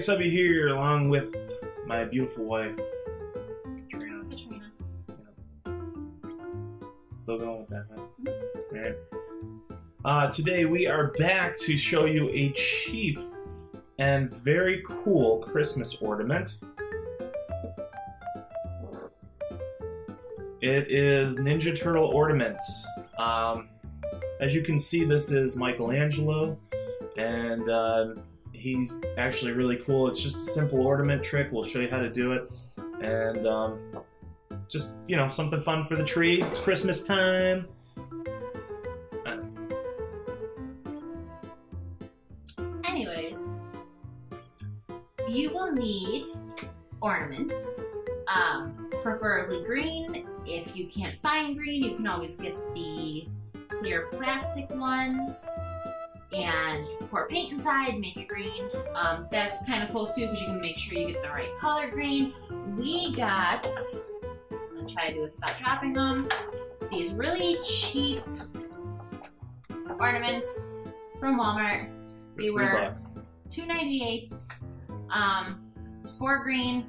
Subby here, along with my beautiful wife, Katrina. Yeah. Still going with that, huh? Alright. Today we are back to show you a cheap and very cool Christmas ornament. It is Ninja Turtle Ornaments. As you can see, this is Michelangelo, and he's actually really cool. It's just a simple ornament trick. We'll show you how to do it, and just, you know, something fun for the tree. It's Christmas time. Anyways, you will need ornaments, preferably green. If you can't find green, you can always get the clear plastic ones and pour paint inside, make it green. That's kind of cool too, because you can make sure you get the right color green. We got, I'm gonna try to do this without dropping them, these really cheap ornaments from Walmart. They were $2.98. It's 4 green,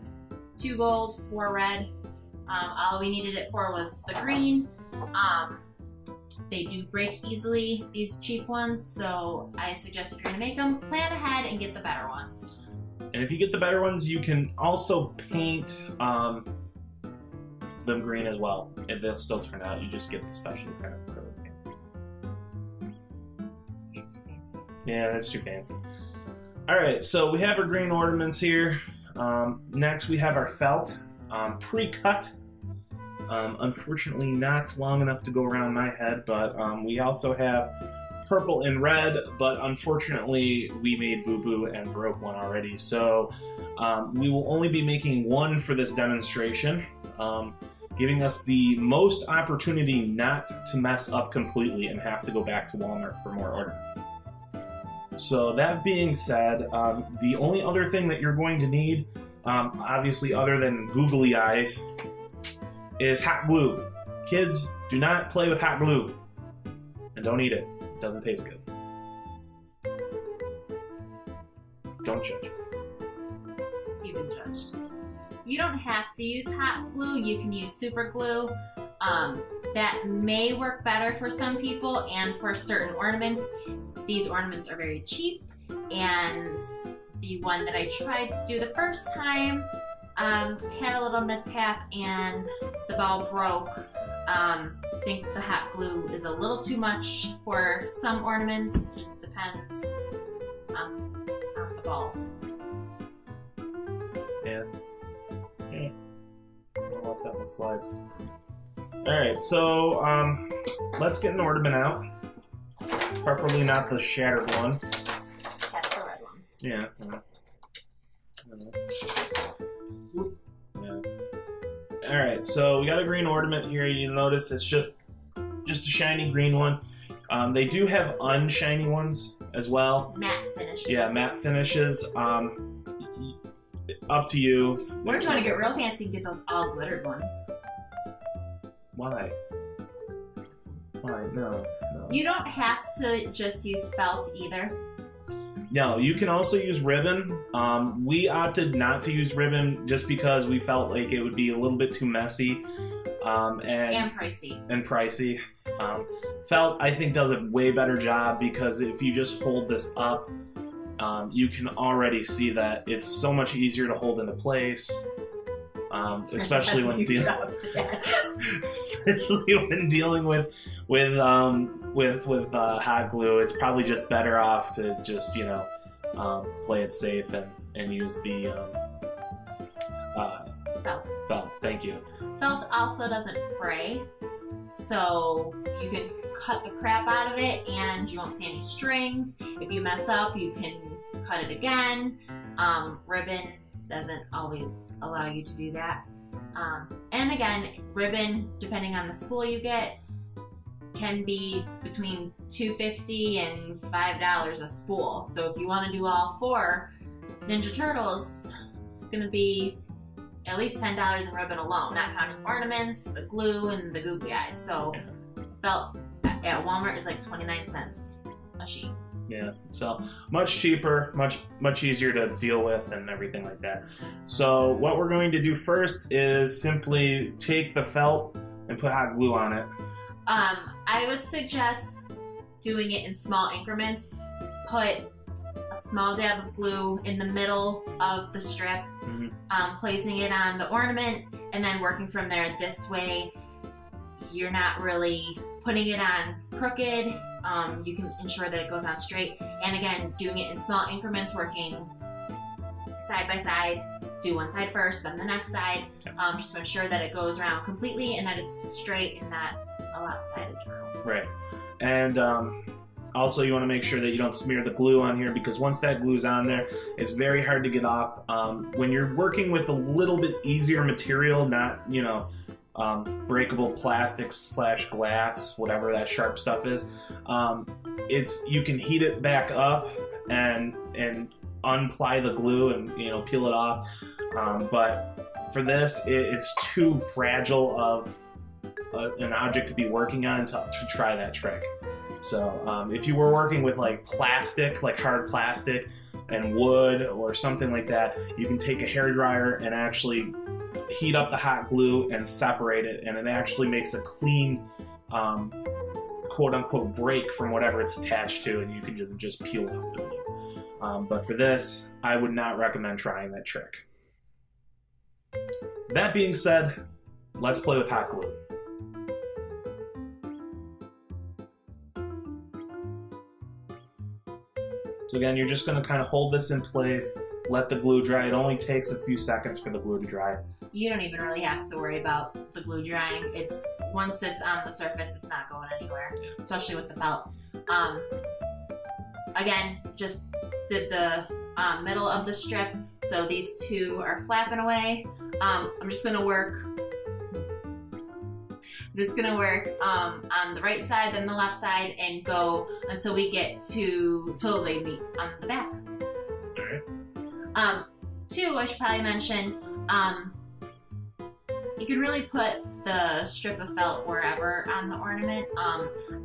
2 gold, 4 red. All we needed it for was the green. They do break easily, these cheap ones, so I suggest if you're gonna make them, plan ahead and get the better ones. And if you get the better ones, you can also paint them green as well, and they'll still turn out. You just get the special kind of acrylic paint. It's too fancy. Yeah, that's too fancy. Alright, so we have our green ornaments here. Next we have our felt, pre-cut. Unfortunately not long enough to go around my head, but we also have purple and red, but unfortunately we made boo-boo and broke one already. So we will only be making one for this demonstration, giving us the most opportunity not to mess up completely and have to go back to Walmart for more ornaments. So that being said, the only other thing that you're going to need, obviously other than googly eyes, is hot glue. Kids, do not play with hot glue. And don't eat it. It doesn't taste good. Don't judge. You've been judged. You don't have to use hot glue. You can use super glue. That may work better for some people and for certain ornaments. These ornaments are very cheap, and the one that I tried to do the first time had a little mishap and the ball broke. I think the hot glue is a little too much for some ornaments. Just depends on the balls. Yeah. I'll let that one slide. Alright, so let's get an ornament out. Preferably not the shattered one. That's the red one. Yeah. Yeah. Alright, so we got a green ornament here. You notice it's just a shiny green one. They do have unshiny ones as well. Matte finishes. Yeah, matte finishes. Up to you. Or if you want to get real fancy, you can get those all glittered ones. Why? Why? No. You don't have to just use felt either. No, you can also use ribbon. We opted not to use ribbon just because we felt like it would be a little bit too messy. And pricey. Felt, I think, does a way better job, because if you just hold this up, you can already see that it's so much easier to hold into place. Especially when dealing with hot glue. It's probably just better off to just, you know, play it safe and use the felt. Felt. Thank you. Felt also doesn't fray, so you can cut the crap out of it and you won't see any strings. If you mess up, you can cut it again. Ribbon doesn't always allow you to do that. And again, ribbon, depending on the spool you get, can be between $2.50 and $5 a spool. So if you want to do all 4 Ninja Turtles, it's going to be at least $10 in ribbon alone, not counting ornaments, the glue, and the googly eyes. So felt at Walmart is like 29 cents a sheet. Yeah, so much cheaper, much easier to deal with and everything like that. So what we're going to do first is simply take the felt and put hot glue on it. I would suggest doing it in small increments. Put a small dab of glue in the middle of the strip, placing it on the ornament, and then working from there. This way, you're not really putting it on crooked. You can ensure that it goes on straight. And again, doing it in small increments, working side by side. Do one side first, then the next side, just to ensure that it goes around completely and that it's straight and not a lopsided journal. Right. And also you want to make sure that you don't smear the glue on here, because once that glue's on there, it's very hard to get off. When you're working with a little bit easier material, not, you know, breakable plastic / glass, whatever that sharp stuff is, you can heat it back up and unply the glue and, you know, peel it off. But for this, it's too fragile of an object to be working on to try that trick. So if you were working with like plastic, like hard plastic and wood or something like that, you can take a hairdryer and actually heat up the hot glue and separate it, and it actually makes a clean quote-unquote break from whatever it's attached to, and you can just peel off the glue. But for this, I would not recommend trying that trick. That being said, let's play with hot glue. So again, you're just going to kind of hold this in place, let the glue dry. It only takes a few seconds for the glue to dry. You don't even really have to worry about the glue drying. Once it's on the surface, it's not going anywhere, especially with the felt. Again, just did the middle of the strip, so these two are flapping away. I'm just gonna work on the right side, then the left side, and go until we get till they meet on the back. Alright. Two, I should probably mention, you can really put the strip of felt wherever on the ornament.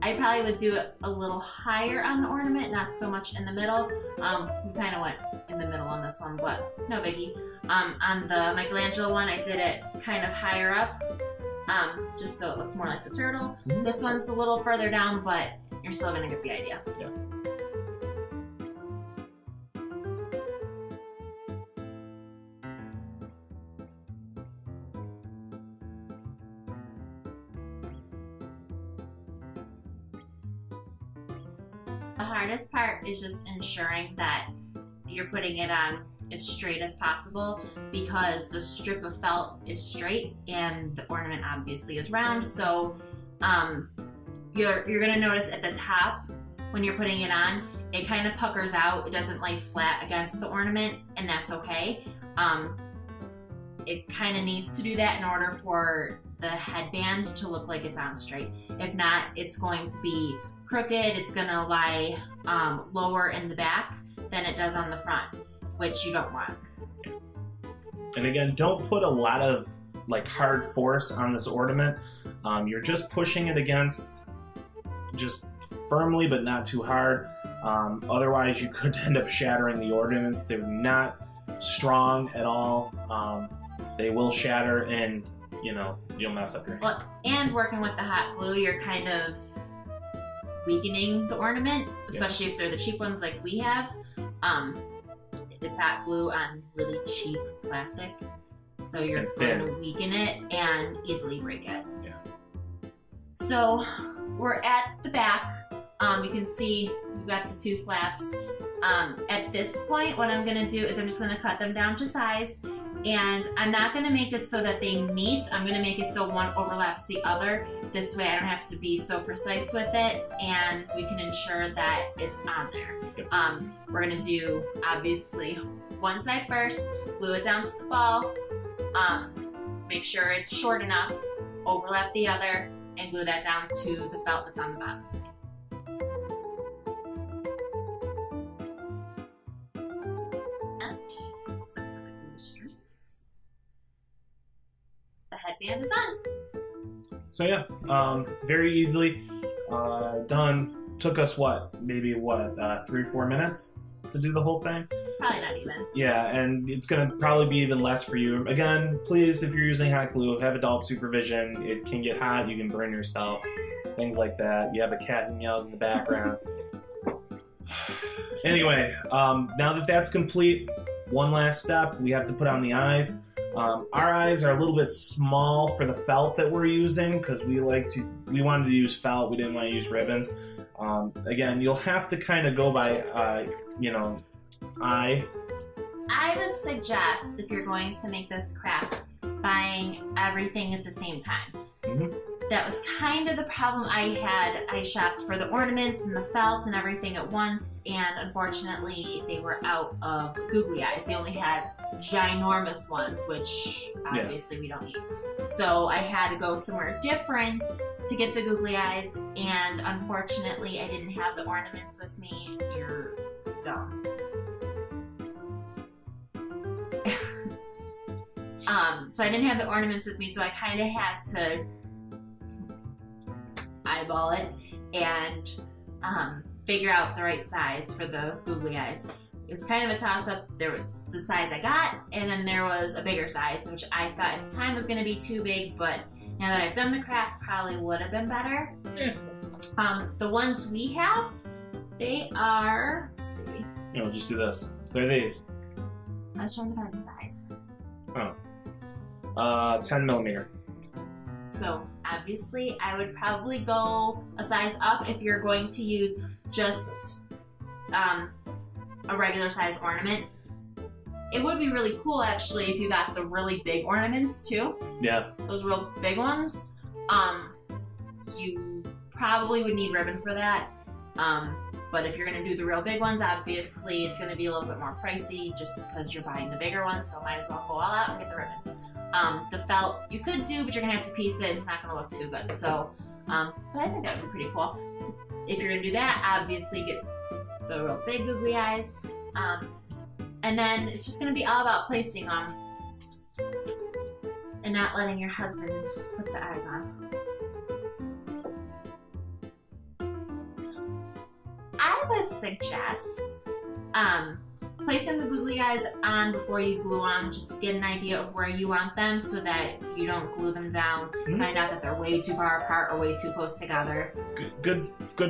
I probably would do it a little higher on the ornament, not so much in the middle. We kind of went in the middle on this one, but no biggie. On the Michelangelo one, I did it kind of higher up, just so it looks more like the turtle. This one's a little further down, but you're still gonna get the idea. Yeah. The hardest part is just ensuring that you're putting it on as straight as possible, because the strip of felt is straight and the ornament obviously is round. So you're gonna notice at the top when you're putting it on, it kind of puckers out. It doesn't lay flat against the ornament, and that's okay. It kind of needs to do that in order for the headband to look like it's on straight. If not, it's going to be crooked. It's gonna lie lower in the back than it does on the front, which you don't want. And again, don't put a lot of like hard force on this ornament. You're just pushing it against just firmly, but not too hard. Otherwise, you could end up shattering the ornaments. They're not strong at all. They will shatter, and you know, you'll mess up your hand. Well, and working with the hot glue, you're kind of weakening the ornament, especially if they're the cheap ones like we have. It's hot glue on really cheap plastic, so you're going to weaken it and easily break it. Yeah. So we're at the back. You can see we've got the two flaps. At this point, what I'm going to do is I'm just going to cut them down to size, and I'm not going to make it so that they meet. I'm going to make it so one overlaps the other. This way I don't have to be so precise with it, and we can ensure that it's on there. We're going to do, obviously, one side first, glue it down to the ball, make sure it's short enough, overlap the other, and glue that down to the felt that's on the bottom. Except for the glue strings. The headband is on. So yeah, very easily done. took us maybe 3 or 4 minutes to do the whole thing. Probably not even. Yeah, and it's gonna probably be even less for you. Again, please, if you're using hot glue, have adult supervision. It can get hot, you can burn yourself, things like that. You have a cat who meows in the background. Anyway, now that that's complete, one last step, we have to put on the eyes. Our eyes are a little bit small for the felt that we're using because we wanted to use felt, we didn't want to use ribbons. Again, you'll have to kind of go by, eye. I would suggest, if you're going to make this craft, buying everything at the same time. Mm-hmm. That was kind of the problem I had. I shopped for the ornaments and the felt and everything at once, and unfortunately they were out of googly eyes. They only had ginormous ones, which obviously we don't need. So I had to go somewhere different to get the googly eyes, and unfortunately I didn't have the ornaments with me. You're dumb. So I didn't have the ornaments with me, so I kind of had to eyeball it and figure out the right size for the googly eyes. It was kind of a toss-up. There was the size I got, and then there was a bigger size, which I thought at the time was going to be too big, but now that I've done the craft, probably would have been better. The ones we have, they are, let's see. Just do this. They're these. I was trying to find the size. Oh. 10 millimeter. So obviously I would probably go a size up if you're going to use just a regular size ornament. It would be really cool actually if you got the really big ornaments too. Yeah. Those real big ones. You probably would need ribbon for that. But if you're going to do the real big ones, obviously it's going to be a little bit more pricey just because you're buying the bigger ones, so might as well go all out and get the ribbon. The felt you could do, but you're going to have to piece it and it's not going to look too good. So, but I think that would be pretty cool. If you're going to do that, obviously get the real big googly eyes. And then it's just going to be all about placing them and not letting your husband put the eyes on. I would suggest placing the googly eyes on before you glue them, just to get an idea of where you want them so that you don't glue them down, find out that they're way too far apart or way too close together. Good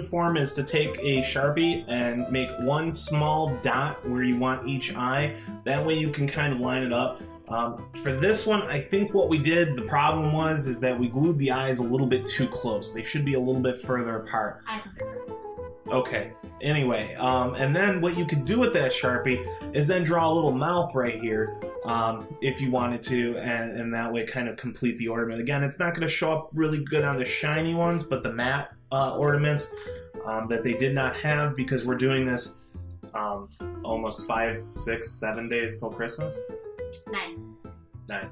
form is to take a Sharpie and make one small dot where you want each eye. That way you can kind of line it up. For this one, I think what we did, the problem is that we glued the eyes a little bit too close. They should be a little bit further apart. I think they're perfect. Okay, anyway, and then what you could do with that Sharpie is then draw a little mouth right here, if you wanted to, and that way kind of complete the ornament. Again, it's not going to show up really good on the shiny ones, but the matte ornaments that they did not have, because we're doing this almost 5, 6, 7 days till Christmas? 9.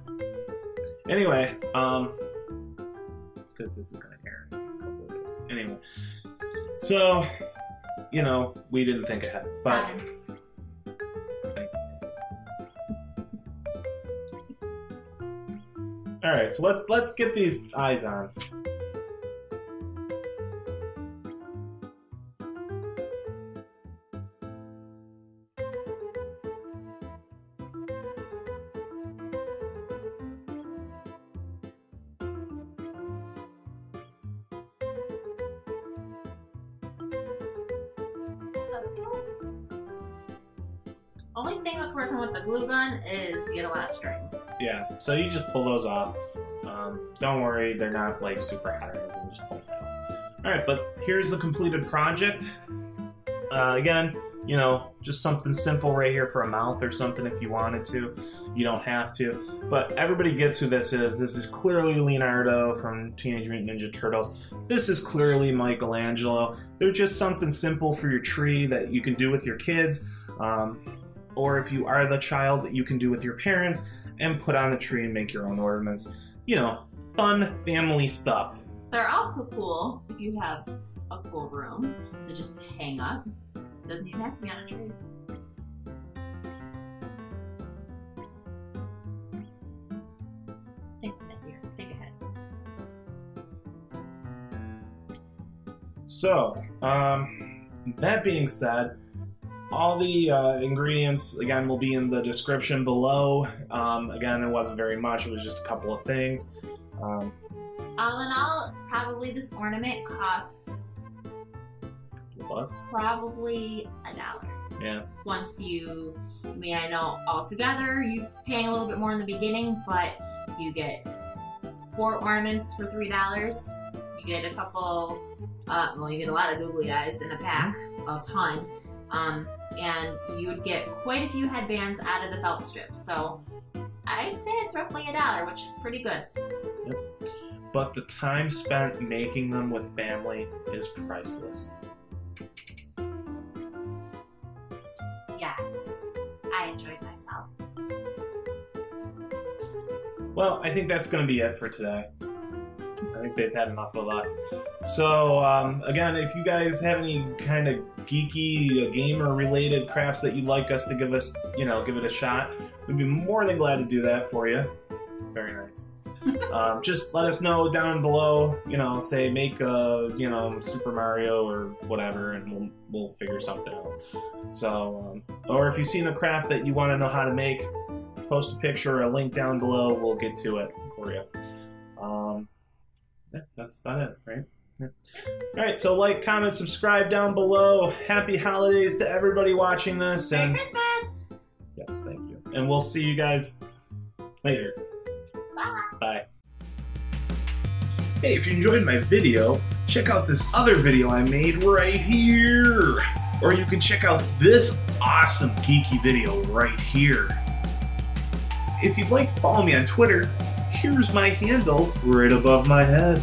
Anyway, because this is going to air in a couple of days. Anyway. So, we didn't think ahead. But 7. All right, so let's get these eyes on. Only thing with working with the glue gun is you get a lot of strings. Yeah, so you just pull those off. Don't worry, they're not like super hot or anything. Just pull them out. All right, but here's the completed project. Again, just something simple right here for a mouth or something if you wanted to. You don't have to. But everybody gets who this is. This is clearly Leonardo from Teenage Mutant Ninja Turtles. This is clearly Michelangelo. They're just something simple for your tree that you can do with your kids. Or if you are the child, that you can do with your parents and put on the tree and make your own ornaments. Fun family stuff. They're also cool if you have a cool room to just hang up. Doesn't even have to be on a tree. Think ahead. So, that being said, all the ingredients, again, will be in the description below. Again, it wasn't very much. It was just a couple of things. All in all, probably this ornament cost $2. probably $1. Yeah. Once you, I mean, I know altogether you paying a little bit more in the beginning, but you get 4 ornaments for $3. You get a couple, well, you get a lot of googly eyes in a pack, a ton. And you would get quite a few headbands out of the felt strips. So I'd say it's roughly $1, which is pretty good. Yep. But the time spent making them with family is priceless. Yes, I enjoyed myself. Well, I think that's going to be it for today. I think they've had enough of us. So, again, if you guys have any kind of geeky, gamer-related crafts that you'd like us to give us, give it a shot, we'd be more than glad to do that for you. Very nice. Just let us know down below, say make a, Super Mario or whatever, and we'll figure something out. So, or if you've seen a craft that you want to know how to make, post a picture or a link down below. We'll get to it for you. Yeah, that's about it, right? Yeah. All right, so like, comment, subscribe down below. Happy holidays to everybody watching this. Merry And Christmas! yes, thank you. And we'll see you guys later. Bye! Bye. Hey, if you enjoyed my video, check out this other video I made right here. Or you can check out this awesome geeky video right here. If you'd like to follow me on Twitter, here's my handle right above my head.